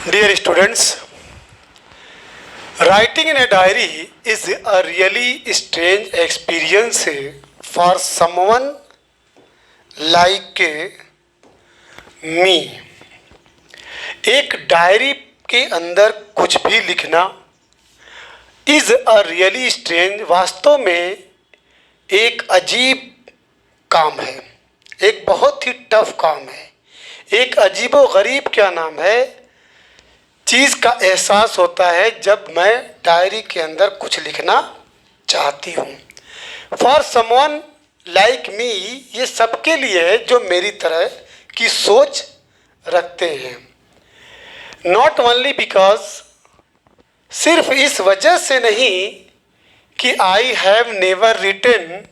Dear students, writing in a diary is a really strange experience for someone like me. एक diary के अंदर कुछ भी लिखना इज अ रियली स्ट्रेंज, वास्तव में एक अजीब काम है, एक बहुत ही टफ काम है, एक अजीबो गरीब क्या नाम है चीज़ का एहसास होता है जब मैं डायरी के अंदर कुछ लिखना चाहती हूँ। फॉर समवन लाइक मी, ये सबके लिए है जो मेरी तरह की सोच रखते हैं। नॉट ओनली बिकॉज, सिर्फ इस वजह से नहीं कि I have never written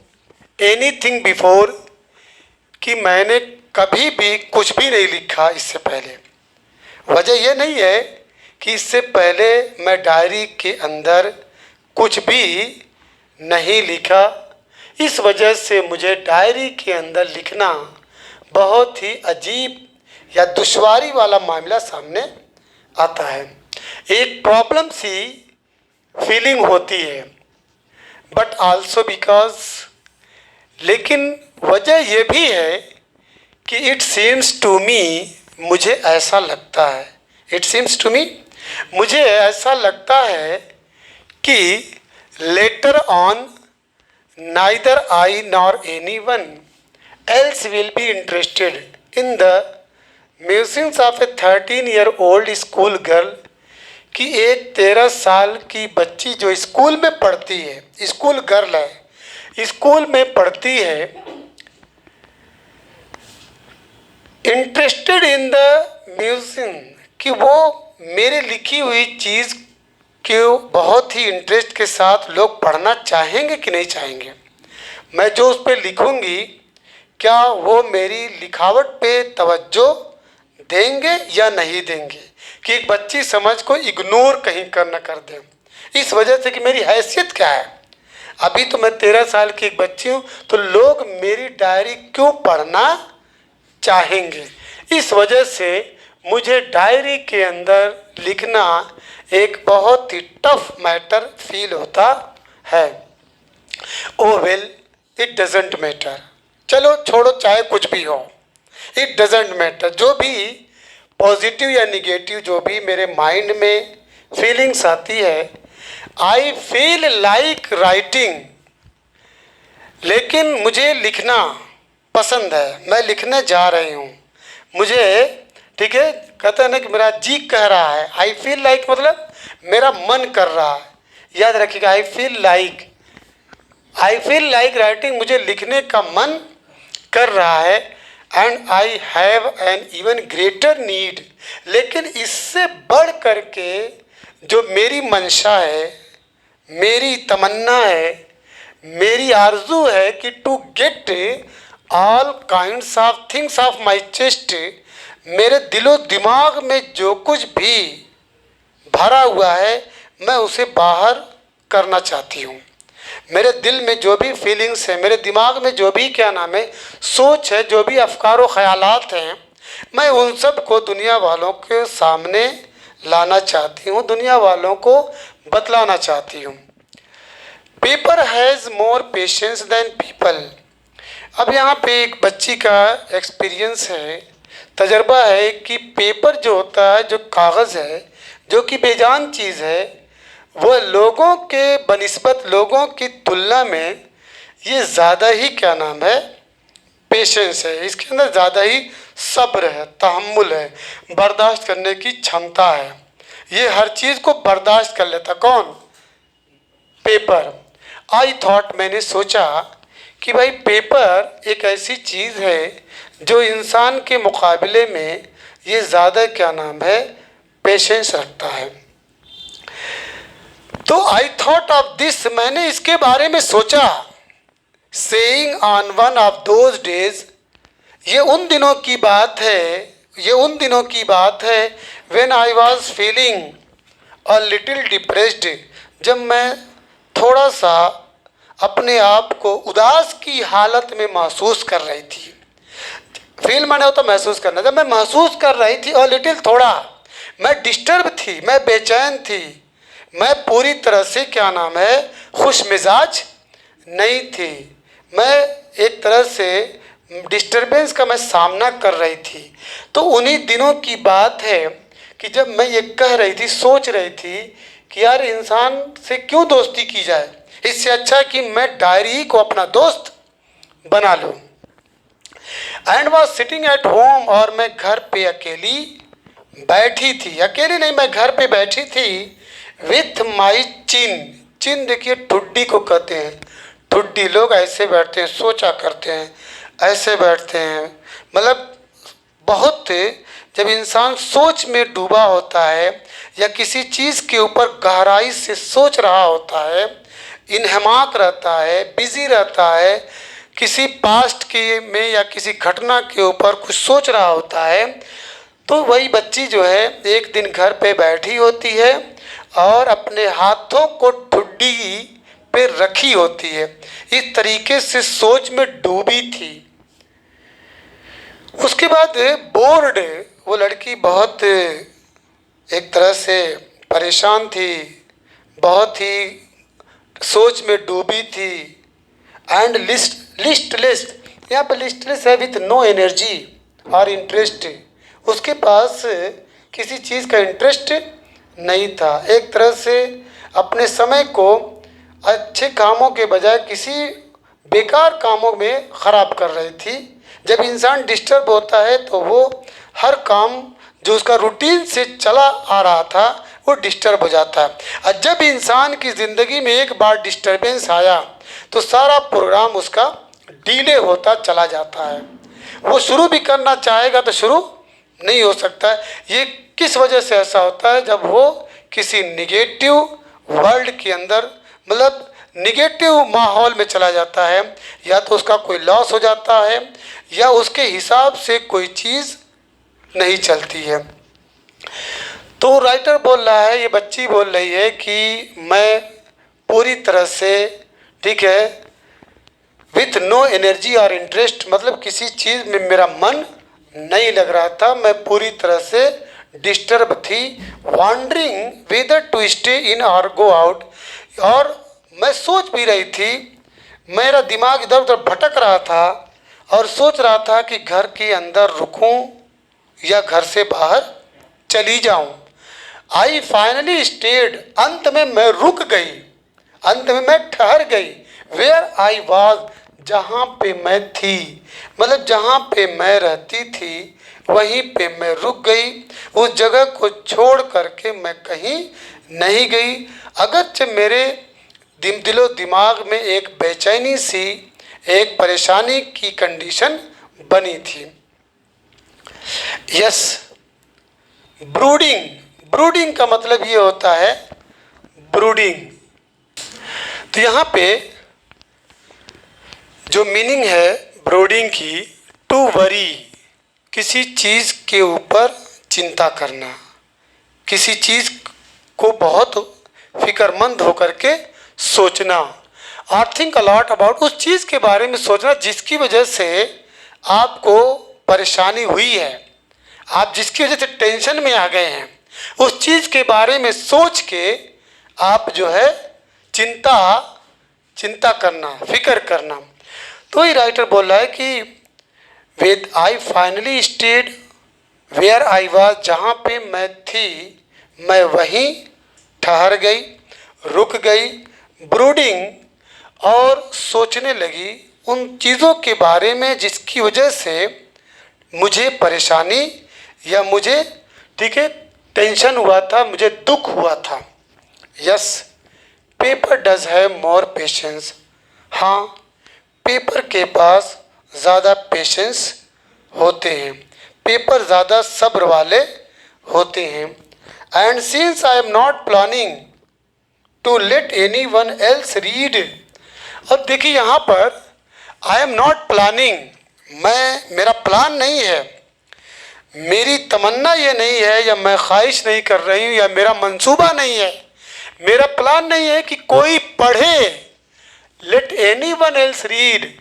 anything before, कि मैंने कभी भी कुछ भी नहीं लिखा इससे पहले। वजह यह नहीं है कि इससे पहले मैं डायरी के अंदर कुछ भी नहीं लिखा, इस वजह से मुझे डायरी के अंदर लिखना बहुत ही अजीब या दुश्वारी वाला मामला सामने आता है। एक प्रॉब्लम सी फीलिंग होती है, बट आल्सो बिकॉज, लेकिन वजह यह भी है कि इट सीम्स टू मी, मुझे ऐसा लगता है, इट सीम्स टू मी, मुझे ऐसा लगता है कि later on neither I nor any one else will be interested in the museums of A 13-year-old school girl, कि एक 13 साल की बच्ची जो स्कूल में पढ़ती है, स्कूल गर्ल है, स्कूल में पढ़ती है, इंटरेस्टेड इन द म्यूजियम, कि वो मेरे लिखी हुई चीज़ को बहुत ही इंटरेस्ट के साथ लोग पढ़ना चाहेंगे कि नहीं चाहेंगे। मैं जो उस पर लिखूँगी क्या वो मेरी लिखावट पे तवज्जो देंगे या नहीं देंगे, कि एक बच्ची समझ को इग्नोर कहीं कर न कर दें, इस वजह से कि मेरी हैसियत क्या है। अभी तो मैं 13 साल की एक बच्ची हूँ, तो लोग मेरी डायरी क्यों पढ़ना चाहेंगे। इस वजह से मुझे डायरी के अंदर लिखना एक बहुत ही टफ मैटर फील होता है। ओ वेल, इट डजेंट मैटर, चलो छोड़ो, चाहे कुछ भी हो, इट डजेंट मैटर। जो भी पॉजिटिव या निगेटिव जो भी मेरे माइंड में फीलिंग्स आती है, आई फील लाइक राइटिंग, लेकिन मुझे लिखना पसंद है, मैं लिखने जा रही हूँ, मुझे, ठीक है, कहते हैं ना कि मेरा जी कह रहा है। आई फील लाइक मतलब मेरा मन कर रहा है, याद रखिएगा, आई फील लाइक राइटिंग, मुझे लिखने का मन कर रहा है। And I have an even greater need, लेकिन इससे बढ़ कर के जो मेरी मंशा है, मेरी तमन्ना है, मेरी आरजू है कि to get all kinds of things off my chest, मेरे दिलो दिमाग में जो कुछ भी भरा हुआ है मैं उसे बाहर करना चाहती हूँ। मेरे दिल में जो भी फीलिंग्स है, मेरे दिमाग में जो भी क्या नाम है सोच है, जो भी अफकार व ख़यालात हैं, मैं उन सब को दुनिया वालों के सामने लाना चाहती हूँ, दुनिया वालों को बतलाना चाहती हूँ। Paper has more patience than people. अब यहाँ पे एक बच्ची का एक्सपीरियंस है, तजर्बा है कि पेपर जो होता है, जो कागज़ है, जो कि बेजान चीज़ है, वह लोगों के बनिस्बत, लोगों की तुलना में ये ज़्यादा ही क्या नाम है पेशेंस है, इसके अंदर ज़्यादा ही सब्र है, तहम्मुल है, बर्दाश्त करने की क्षमता है, ये हर चीज़ को बर्दाश्त कर लेता। कौन? पेपर। आई थॉट, मैंने सोचा कि भाई पेपर एक ऐसी चीज़ है जो इंसान के मुकाबले में ये ज़्यादा क्या नाम है पेशेंस रखता है। तो आई थॉट ऑफ दिस, मैंने इसके बारे में सोचा। Saying on one of those days, ये उन दिनों की बात है, ये उन दिनों की बात है when I was feeling a little depressed, जब मैं थोड़ा सा अपने आप को उदास की हालत में महसूस कर रही थी। फील माने होता महसूस करना, जब मैं महसूस कर रही थी और लिटिल थोड़ा, मैं डिस्टर्ब थी, मैं बेचैन थी, मैं पूरी तरह से क्या नाम है खुश मिजाज नहीं थी, मैं एक तरह से डिस्टरबेंस का मैं सामना कर रही थी। तो उन्हीं दिनों की बात है कि जब मैं ये कह रही थी, सोच रही थी कि यार इंसान से क्यों दोस्ती की जाए, इससे अच्छा कि मैं डायरी को अपना दोस्त बना लूँ। And was sitting at home, और मैं घर पे अकेली बैठी थी, अकेली नहीं मैं घर पे बैठी थी विथ माई चिन। चिन देखिए ठुड्डी को कहते हैं, ठुड्डी लोग ऐसे बैठते हैं, सोचा करते हैं, ऐसे बैठते हैं, मतलब बहुत जब इंसान सोच में डूबा होता है या किसी चीज़ के ऊपर गहराई से सोच रहा होता है, इन्हमाक रहता है, बिजी रहता है, किसी पास्ट के में या किसी घटना के ऊपर कुछ सोच रहा होता है, तो वही बच्ची जो है एक दिन घर पे बैठी होती है और अपने हाथों को ठुड्डी पे रखी होती है, इस तरीके से सोच में डूबी थी। उसके बाद बोर्ड, वो लड़की बहुत एक तरह से परेशान थी, बहुत ही सोच में डूबी थी। एंड लिस्टलेस, यहाँ पर लिस्टलेस है विथ नो एनर्जी और इंटरेस्ट, उसके पास किसी चीज़ का इंटरेस्ट नहीं था, एक तरह से अपने समय को अच्छे कामों के बजाय किसी बेकार कामों में ख़राब कर रही थी। जब इंसान डिस्टर्ब होता है तो वो हर काम जो उसका रूटीन से चला आ रहा था वो डिस्टर्ब हो जाता है, और जब इंसान की ज़िंदगी में एक बार डिस्टर्बेंस आया तो सारा प्रोग्राम उसका डिले होता चला जाता है। वो शुरू भी करना चाहेगा तो शुरू नहीं हो सकता है। ये किस वजह से ऐसा होता है, जब वो किसी निगेटिव वर्ल्ड के अंदर, मतलब निगेटिव माहौल में चला जाता है, या तो उसका कोई लॉस हो जाता है या उसके हिसाब से कोई चीज़ नहीं चलती है। तो राइटर बोल रहा है, ये बच्ची बोल रही है कि मैं पूरी तरह से, ठीक है, विथ नो एनर्जी और इंटरेस्ट, मतलब किसी चीज़ में मेरा मन नहीं लग रहा था, मैं पूरी तरह से डिस्टर्ब थी। Wondering whether to stay in और गो आउट, और मैं सोच भी रही थी, मेरा दिमाग इधर उधर भटक रहा था और सोच रहा था कि घर के अंदर रुकूं या घर से बाहर चली जाऊं। आई फाइनली स्टेड, अंत में मैं रुक गई, अंत में मैं ठहर गई। वेयर आई वॉज, जहाँ पे मैं थी, मतलब जहाँ पे मैं रहती थी वहीं पे मैं रुक गई, उस जगह को छोड़ करके मैं कहीं नहीं गई। अगरचे मेरे दिलो दिमाग में एक बेचैनी सी, एक परेशानी की कंडीशन बनी थी। यस, ब्रूडिंग, ब्रूडिंग का मतलब ये होता है ब्रूडिंग। तो यहाँ पे जो मीनिंग है ब्रूडिंग की, टू वरी, किसी चीज़ के ऊपर चिंता करना, किसी चीज़ को बहुत फिक्रमंद होकर के सोचना, और थिंक अलॉट अबाउट, उस चीज़ के बारे में सोचना जिसकी वजह से आपको परेशानी हुई है, आप जिसकी वजह से टेंशन में आ गए हैं, उस चीज़ के बारे में सोच के आप जो है चिंता करना, फिक्र करना। तो ही राइटर बोल रहा है कि with I finally stayed where I was, जहाँ पे मैं थी मैं वहीं ठहर गई, रुक गई। ब्रूडिंग, और सोचने लगी उन चीज़ों के बारे में जिसकी वजह से मुझे परेशानी या मुझे, ठीक है, टेंशन हुआ था, मुझे दुख हुआ था। Yes, paper does have more patience, हाँ पेपर के पास ज़्यादा पेशेंस होते हैं, पेपर ज़्यादा सब्र वाले होते हैं। And since I am not planning to let anyone else read, और देखिए यहाँ पर आई एम नॉट प्लानिंग, मेरा प्लान नहीं है, मेरी तमन्ना ये नहीं है, या मैं ख्वाहिश नहीं कर रही हूँ, या मेरा मंसूबा नहीं है, मेरा प्लान नहीं है कि कोई पढ़े, late anyone else read,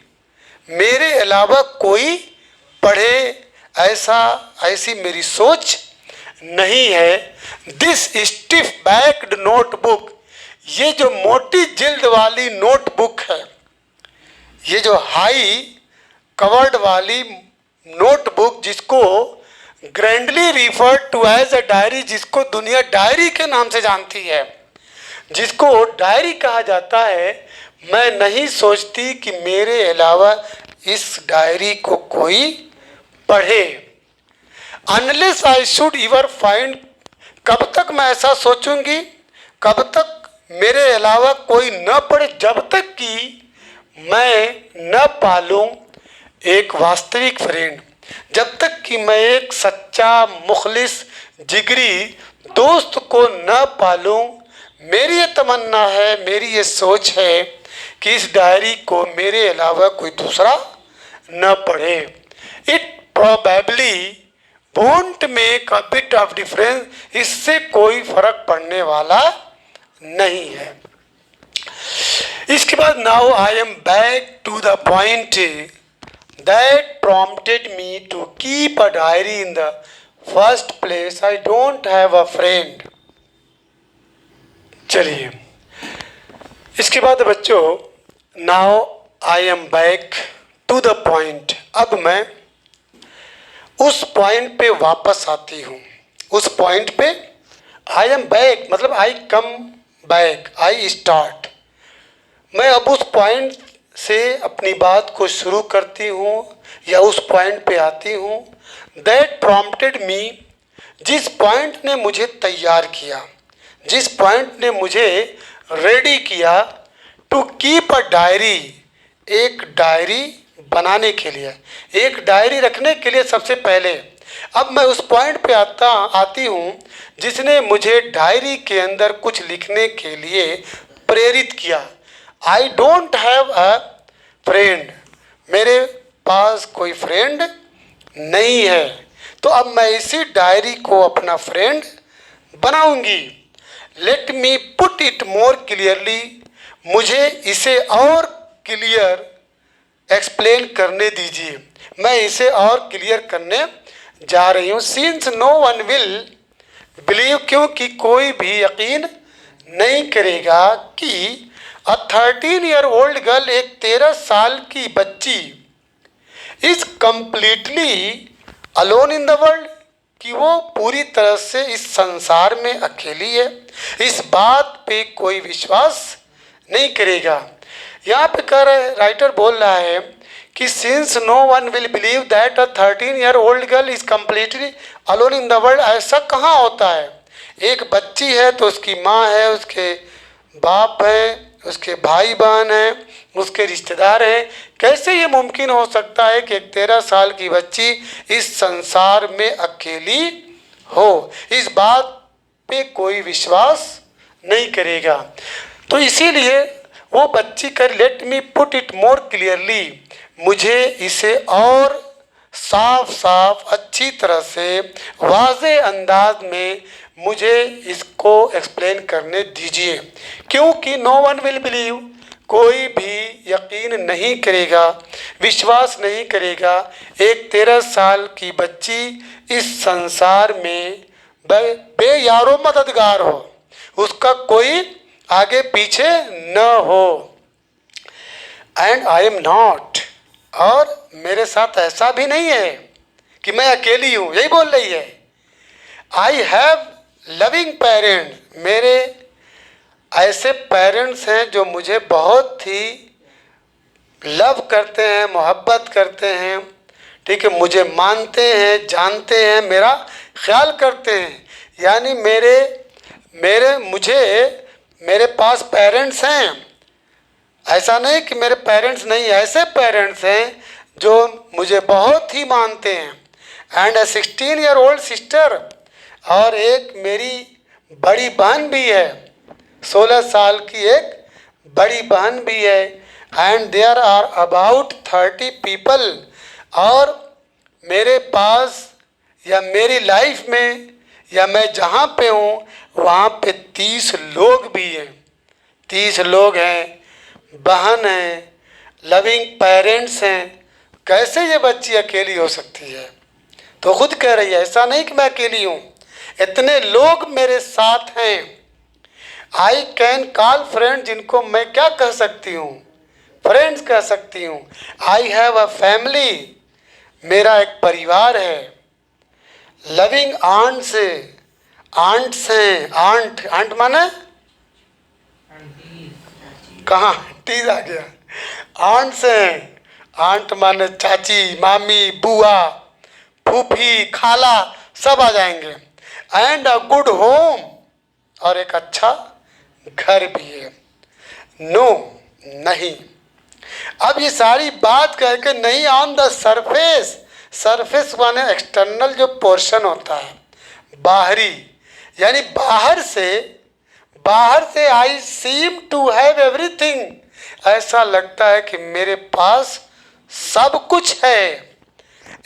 मेरे अलावा कोई पढ़े, ऐसी मेरी सोच नहीं है। दिस स्टिफ बैक्ड नोटबुक, ये जो मोटी जिल्द वाली नोटबुक है, ये जो हाई कवर्ड वाली नोटबुक, जिसको grandly referred to as a diary, जिसको दुनिया डायरी के नाम से जानती है, जिसको डायरी कहा जाता है, मैं नहीं सोचती कि मेरे अलावा इस डायरी को कोई पढ़े। Unless I should ever find, कब तक मैं ऐसा सोचूंगी, कब तक मेरे अलावा कोई न पढ़े, जब तक कि मैं न पालूं एक वास्तविक फ्रेंड, जब तक कि मैं एक सच्चा मुखलिस जिगरी दोस्त को न पालूं। मेरी ये तमन्ना है, मेरी ये सोच है कि इस डायरी को मेरे अलावा कोई दूसरा न पढ़े। It probably won't make a bit of difference, इससे कोई फर्क पड़ने वाला नहीं है। इसके बाद now I am back to the point that prompted me to keep a diary in the first place, I don't have a friend. चलिए, इसके बाद बच्चों now I am back to the point, अब मैं उस पॉइंट पे वापस आती हूँ। उस पॉइंट पे आई एम बैक मतलब आई कम बैक, आई स्टार्ट। मैं अब उस पॉइंट से अपनी बात को शुरू करती हूँ या उस पॉइंट पे आती हूँ। दैट प्रॉम्प्टेड मी, जिस पॉइंट ने मुझे तैयार किया, जिस पॉइंट ने मुझे रेडी किया टू कीप अ डायरी, एक डायरी बनाने के लिए, एक डायरी रखने के लिए। सबसे पहले अब मैं उस पॉइंट पे आती हूँ जिसने मुझे डायरी के अंदर कुछ लिखने के लिए प्रेरित किया। आई डोंट हैव अ फ्रेंड, मेरे पास कोई फ्रेंड नहीं है, तो अब मैं इसी डायरी को अपना फ्रेंड बनाऊंगी। Let me put it more clearly, मुझे इसे और क्लियर एक्सप्लेन करने दीजिए, मैं इसे और क्लियर करने जा रही हूँ। Since no one will believe, क्योंकि कोई भी यकीन नहीं करेगा कि अ 13 ईयर ओल्ड गर्ल, एक 13 साल की बच्ची, is completely alone in the world, कि वो पूरी तरह से इस संसार में अकेली है। इस बात पे कोई विश्वास नहीं करेगा। यहाँ पे राइटर बोल रहा है कि since no one will believe that a 13 year old girl is completely alone in the world, ऐसा कहाँ होता है? एक बच्ची है तो उसकी माँ है, उसके बाप है, उसके भाई बहन हैं, उसके रिश्तेदार हैं। कैसे ये मुमकिन हो सकता है कि एक 13 साल की बच्ची इस संसार में अकेली हो? इस बात पे कोई विश्वास नहीं करेगा। तो इसीलिए वो बच्ची कर, let me put it more clearly, मुझे इसे और साफ साफ अच्छी तरह से वाज़े अंदाज में मुझे इसको एक्सप्लेन करने दीजिए। क्योंकि नो वन विल बिलीव, कोई भी यकीन नहीं करेगा, विश्वास नहीं करेगा, एक 13 साल की बच्ची इस संसार में बेयारो मददगार हो, उसका कोई आगे पीछे न हो। एंड आई एम नॉट, और मेरे साथ ऐसा भी नहीं है कि मैं अकेली हूँ, यही बोल रही है। आई हैव लविंग पेरेंट्स, मेरे ऐसे पेरेंट्स हैं जो मुझे बहुत ही लव करते हैं, मोहब्बत करते हैं, ठीक है, मुझे मानते हैं, जानते हैं, मेरा ख्याल करते हैं। यानी मेरे पास पेरेंट्स हैं, ऐसा नहीं कि मेरे पेरेंट्स नहीं, ऐसे पेरेंट्स हैं जो मुझे बहुत ही मानते हैं। And a 16 year old sister, और एक मेरी बड़ी बहन भी है, 16 साल की एक बड़ी बहन भी है। And there are about 30 people, और मेरे पास या मेरी लाइफ में या मैं जहाँ पे हूँ वहाँ पे 30 लोग भी हैं, 30 लोग हैं, बहन हैं, लविंग पेरेंट्स हैं। कैसे ये बच्ची अकेली हो सकती है? तो खुद कह रही है ऐसा नहीं कि मैं अकेली हूँ, इतने लोग मेरे साथ हैं। आई कैन कॉल फ्रेंड, जिनको मैं क्या कह सकती हूँ, फ्रेंड्स कह सकती हूँ। आई हैव अ फैमिली, मेरा एक परिवार है। लविंग आंट्स, आंट्स हैं, आंट, आंट माने कहाँ टीज आ गया, आंट्स हैं, आंट माने चाची, मामी, बुआ, फूफी, खाला, सब आ जाएंगे। एंड अ गुड होम, और एक अच्छा घर भी है। नो, नहीं। अब ये सारी बात करके नहीं, ऑन द सरफेस, सरफेस माने एक्सटर्नल जो पोर्शन होता है, बाहरी, यानी बाहर से I seem to have everything, ऐसा लगता है कि मेरे पास सब कुछ है,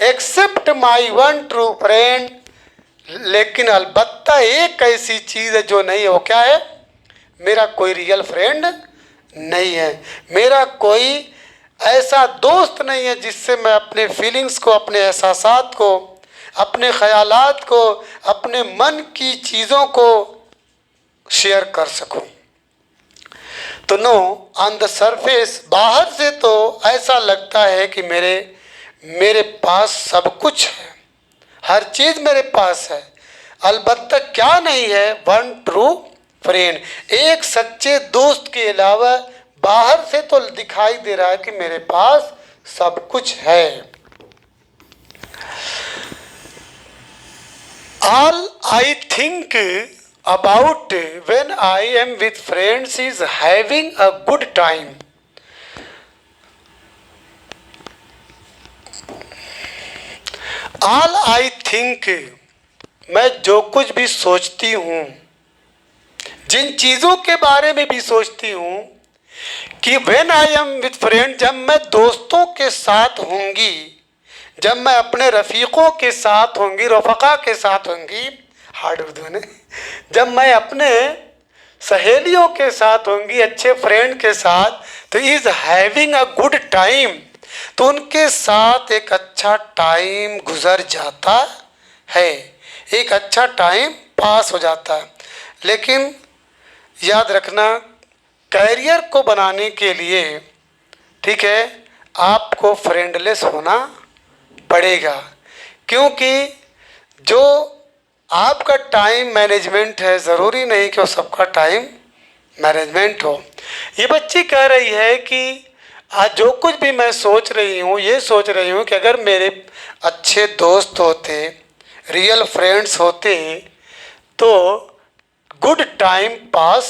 except my one true friend. लेकिन अलबत्ता एक ऐसी चीज है जो नहीं है, वो क्या है, मेरा कोई रियल फ्रेंड नहीं है, मेरा कोई ऐसा दोस्त नहीं है जिससे मैं अपने फीलिंग्स को, अपने एहसासात को, अपने ख्यालात को, अपने मन की चीज़ों को शेयर कर सकूं। तो नो, ऑन द सरफेस, बाहर से तो ऐसा लगता है कि मेरे पास सब कुछ है, हर चीज़ मेरे पास है। अलबत्ता क्या नहीं है, वन ट्रू फ्रेंड, एक सच्चे दोस्त के अलावा बाहर से तो दिखाई दे रहा है कि मेरे पास सब कुछ है। All I think about when I am with friends is having a good time. All I think, मैं जो कुछ भी सोचती हूँ, जिन चीज़ों के बारे में भी सोचती हूँ कि when I am with friend, जब मैं दोस्तों के साथ होंगी, जब मैं अपने रफ़ीक़ों के साथ होंगी, रफ़क़ा के साथ होंगी, हार्ड उर्दू ने, जब मैं अपने सहेलियों के साथ होंगी, अच्छे फ्रेंड के साथ, तो is having a good time, तो उनके साथ एक अच्छा टाइम गुजर जाता है, एक अच्छा टाइम पास हो जाता है। लेकिन याद रखना, कैरियर को बनाने के लिए, ठीक है, आपको फ्रेंडलेस होना पड़ेगा, क्योंकि जो आपका टाइम मैनेजमेंट है, ज़रूरी नहीं कि वो सबका टाइम मैनेजमेंट हो। ये बच्ची कह रही है कि आज जो कुछ भी मैं सोच रही हूँ, ये सोच रही हूँ कि अगर मेरे अच्छे दोस्त होते, रियल फ्रेंड्स होते, तो गुड टाइम पास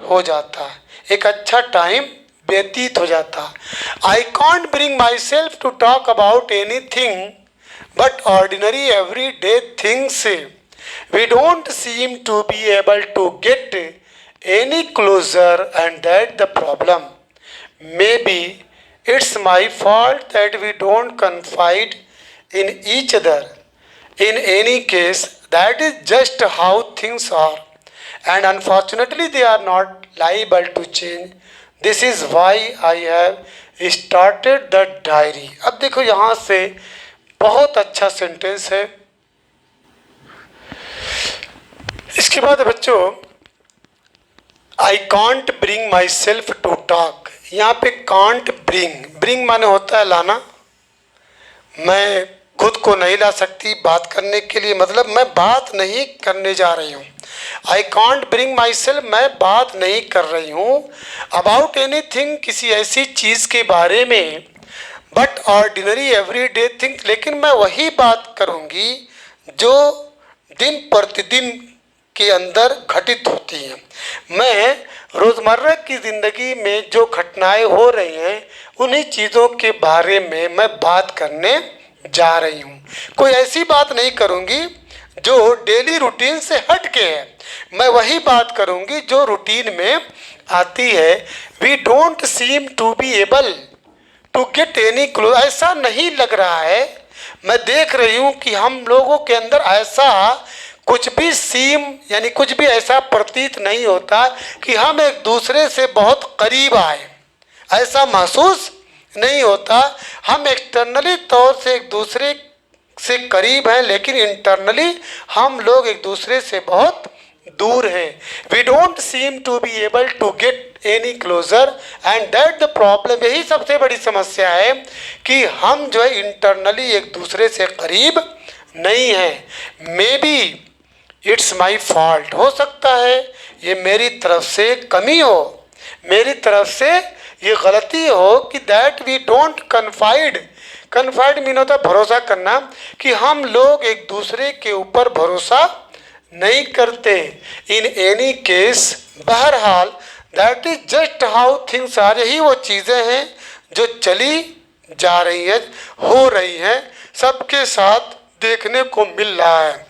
हो जाता, एक अच्छा टाइम व्यतीत हो जाता। I can't bring myself to talk about anything but ordinary everyday things. We don't seem to be able to get any closer and that the problem. Maybe it's my fault that we don't confide in each other. In any case, that is just how things are, and unfortunately they are not liable to change. This is why I have started the diary. अब देखो यहाँ से बहुत अच्छा sentence है। इसके बाद बच्चों, I can't bring myself to talk, यहाँ पे can't bring माने होता है लाना, मैं खुद को नहीं ला सकती बात करने के लिए, मतलब मैं बात नहीं करने जा रही हूँ। आई कॉन्ट ब्रिंग माई सेल्फ, मैं बात नहीं कर रही हूँ अबाउट एनी थिंग, किसी ऐसी चीज़ के बारे में, but ordinary everyday things, लेकिन मैं वही बात करूँगी जो दिन प्रतिदिन के अंदर घटित होती हैं। मैं रोज़मर्रा की ज़िंदगी में जो घटनाएं हो रही हैं, उन्हीं चीज़ों के बारे में मैं बात करने जा रही हूँ। कोई ऐसी बात नहीं करूँगी जो डेली रूटीन से हट के है, मैं वही बात करूँगी जो रूटीन में आती है। We don't seem to be able to get any close, ऐसा नहीं लग रहा है, मैं देख रही हूँ कि हम लोगों के अंदर ऐसा कुछ भी सीम यानी कुछ भी ऐसा प्रतीत नहीं होता कि हम एक दूसरे से बहुत करीब आए, ऐसा महसूस नहीं होता। हम एक्सटर्नली तौर से एक दूसरे से करीब हैं, लेकिन इंटरनली हम लोग एक दूसरे से बहुत दूर हैं. We don't seem to be able to get any closer and that the problem. यही सबसे बड़ी समस्या है कि हम जो है इंटरनली एक दूसरे से करीब नहीं हैं. May be it's my fault. हो सकता है ये मेरी तरफ से कमी हो, मेरी तरफ से ये गलती हो कि that we don't confide. Confide mean होता है भरोसा करना, कि हम लोग एक दूसरे के ऊपर भरोसा नहीं करते. इन एनी केस, बहरहाल, that is just how things are. यही वो चीज़ें हैं जो चली जा रही हैं, हो रही हैं, सबके साथ देखने को मिल रहा है.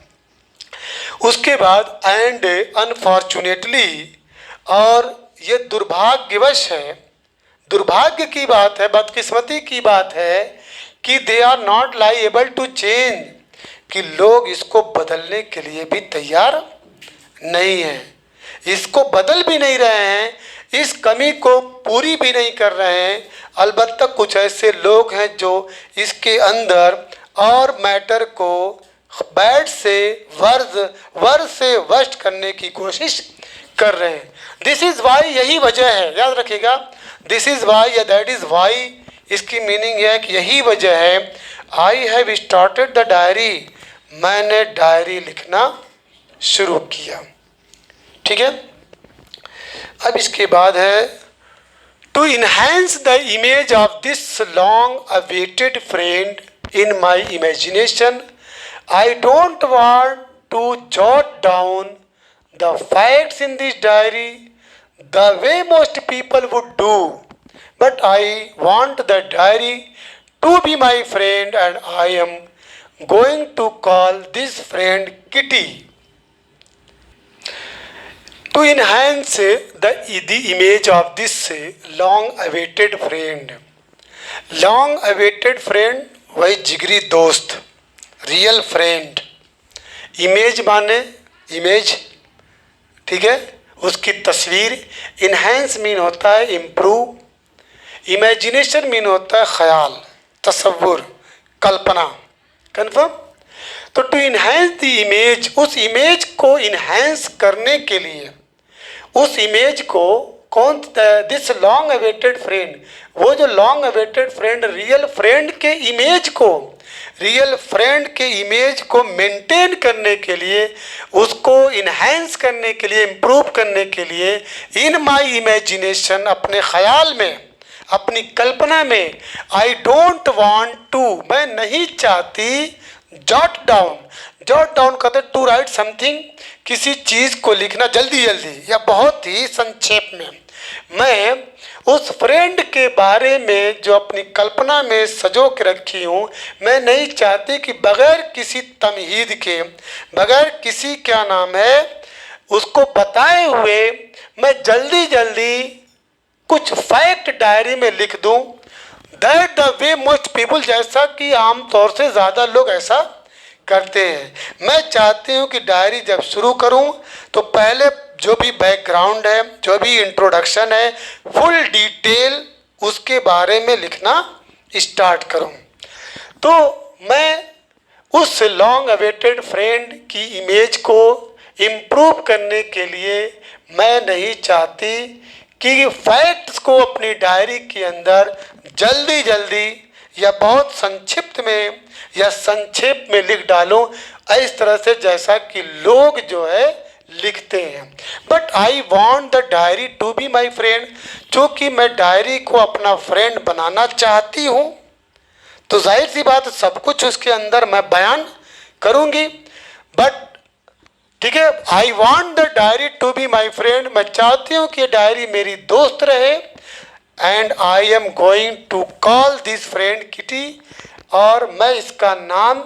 उसके बाद एंड अनफॉर्चुनेटली, और ये दुर्भाग्यवश है, दुर्भाग्य की बात है, बदकिस्मती की बात है कि they are not liable to change, कि लोग इसको बदलने के लिए भी तैयार नहीं हैं, इसको बदल भी नहीं रहे हैं, इस कमी को पूरी भी नहीं कर रहे हैं. अलबत्ता कुछ ऐसे लोग हैं जो इसके अंदर और मैटर को बैड से वर्ज से वर्स्ट करने की कोशिश कर रहे हैं. दिस इज़ वाई, यही वजह है, याद रखिएगा, दिस इज़ वाई या दैट इज़ वाई, इसकी मीनिंग है कि यही वजह है. I have started the diary, मैंने डायरी लिखना शुरू किया. ठीक है. अब इसके बाद है to enhance the image of this long awaited friend in my imagination. I don't want to jot down the facts in this diary the way most people would do, but I want the diary to be my friend and I am going to call this friend Kitty. To enhance the image of this long awaited friend. Long awaited friend वही जिगरी दोस्त, real friend. Image माने image, ठीक है, उसकी तस्वीर. Enhance mean होता है इम्प्रूव. इमेजिनेशन मीन होता है ख्याल, तसव्वुर, कल्पना. कन्फर्म. तो टू इन्हेंस द इमेज, उस इमेज को इन्हेंस करने के लिए, उस इमेज को कौन, दिस लॉन्ग अवेटेड फ्रेंड, वो जो long awaited friend, real friend के इमेज को, रियल फ्रेंड के इमेज को मेंटेन करने के लिए, उसको इन्हेंस करने के लिए, इम्प्रूव करने के लिए, इन माई इमेजिनेशन, अपने ख्याल में, अपनी कल्पना में, आई डोंट वांट टू, मैं नहीं चाहती, जॉट डाउन. जॉट डाउन कहते टू राइट समथिंग, किसी चीज़ को लिखना जल्दी जल्दी या बहुत ही संक्षेप में. मैं उस फ्रेंड के बारे में जो अपनी कल्पना में सजो के रखी हूँ, मैं नहीं चाहती कि बग़ैर किसी तमहीद के, बग़ैर किसी क्या नाम है उसको बताए हुए, मैं जल्दी जल्दी कुछ फैक्ट डायरी में लिख दूँ. That the way most people, जैसा कि आमतौर से ज़्यादा लोग ऐसा करते हैं. मैं चाहती हूँ कि डायरी जब शुरू करूँ तो पहले जो भी बैकग्राउंड है, जो भी इंट्रोडक्शन है, फुल डिटेल उसके बारे में लिखना स्टार्ट करूं. तो मैं उस लॉन्ग अवेटेड फ्रेंड की इमेज को इम्प्रूव करने के लिए मैं नहीं चाहती कि फैक्ट्स को अपनी डायरी के अंदर जल्दी जल्दी या बहुत संक्षिप्त में या संक्षेप में लिख डालूं, इस तरह से जैसा कि लोग जो है लिखते हैं. But I want the diary to be my friend, चूँकि मैं डायरी को अपना फ्रेंड बनाना चाहती हूँ, तो जाहिर सी बात सब कुछ उसके अंदर मैं बयान करूँगी. बट ठीक है, I want the diary to be my friend, मैं चाहती हूँ कि डायरी मेरी दोस्त रहे. And I am going to call this friend Kitty, और मैं इसका नाम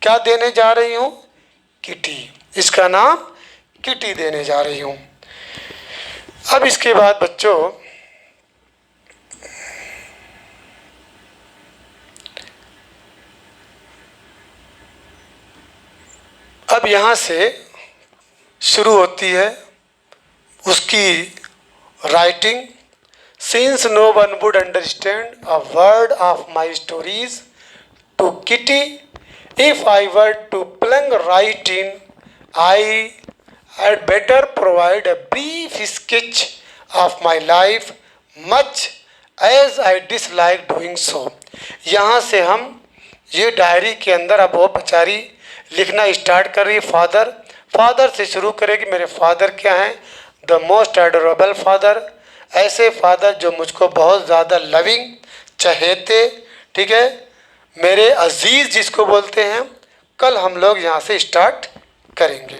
क्या देने जा रही हूँ, किटी. इसका नाम किटी देने जा रही हूँ. अब इसके बाद बच्चों अब यहाँ से शुरू होती है उसकी writing. Since no one would understand a word of my stories to Kitty If I were to plunge right in, I had better provide a brief sketch of my life, much as I dislike doing so. यहाँ से हम ये diary के अंदर अब वो बेचारी लिखना स्टार्ट कर रही है। फादर से शुरू करेगी। मेरे फादर क्या हैं? द मोस्ट एडोरेबल फादर, ऐसे फादर जो मुझको बहुत ज़्यादा लविंग, चहेते, ठीक है, मेरे अजीज़ जिसको बोलते हैं। कल हम लोग यहाँ से स्टार्ट करेंगे।